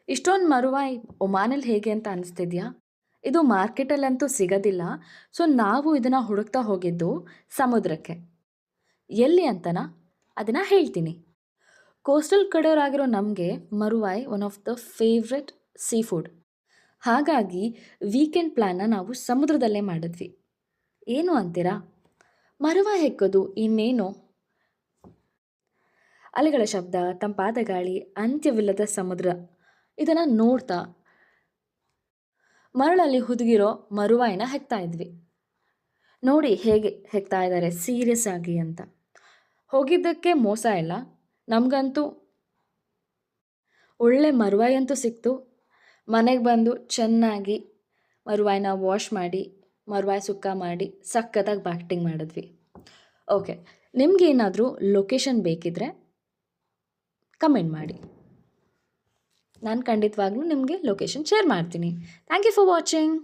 ಇಷ್ಟೊಂದು ಮರುವಾಯಿ ಒಮಾನಲ್ಲಿ ಹೇಗೆ ಅಂತ ಅನಿಸ್ತಿದ್ಯಾ? ಇದು ಮಾರ್ಕೆಟಲ್ಲಂತೂ ಸಿಗೋದಿಲ್ಲ. ಸೊ ನಾವು ಇದನ್ನು ಹುಡುಕ್ತಾ ಹೋಗಿದ್ದು ಸಮುದ್ರಕ್ಕೆ. ಎಲ್ಲಿ ಅಂತನಾ? ಅದನ್ನು ಹೇಳ್ತೀನಿ. ಕೋಸ್ಟಲ್ ಕಡೆಯವರಾಗಿರೋ ನಮಗೆ ಮರುವಾಯಿ one of the favourite sea food. ಹಾಗಾಗಿ ವೀಕೆಂಡ್ ಪ್ಲ್ಯಾನ್ನ ನಾವು ಸಮುದ್ರದಲ್ಲೇ ಮಾಡಿದ್ವಿ. ಏನು ಅಂತೀರಾ? ಮರುವಾಯಿ ಹೆಕ್ಕೋದು ಇನ್ನೇನು, ಅಲೆಗಳ ಶಬ್ದ, ತಂಪಾದ ಗಾಳಿ, ಅಂತ್ಯವಿಲ್ಲದ ಸಮುದ್ರ ಇದನ್ನು ನೋಡ್ತಾ ಮರಳಲ್ಲಿ ಹುದುಗಿರೋ ಮರುವಾಯಿನ ಹೆಕ್ತಾ ಇದ್ವಿ. ನೋಡಿ ಹೇಗೆ ಹೆಕ್ತಾ ಇದ್ದಾರೆ ಸೀರಿಯಸ್ ಆಗಿ ಅಂತ. ಹೋಗಿದ್ದಕ್ಕೆ ಮೋಸ ಇಲ್ಲ, ನಮಗಂತೂ ಒಳ್ಳೆ ಮರುವಾಯಿ ಅಂತೂ ಸಿಕ್ತು. ಮನೆಗೆ ಬಂದು ಚೆನ್ನಾಗಿ ಮರುವಾಯಿನ ವಾಶ್ ಮಾಡಿ ಮರುವಾಯಿ ಸುಕ್ಕ ಮಾಡಿ ಸಖತ್ತಾಗಿ ಬ್ಯಾಟಿಂಗ್ ಮಾಡಿದ್ವಿ. ಓಕೆ, ನಿಮಗೇನಾದರೂ ಲೊಕೇಶನ್ ಬೇಕಿದ್ದರೆ ಕಮೆಂಟ್ ಮಾಡಿ. ನಾನು ಖಂಡಿತವಾಗ್ಲೂ ನಿಮಗೆ ಲೊಕೇಶನ್ ಶೇರ್ ಮಾಡ್ತೀನಿ. Thank you for watching.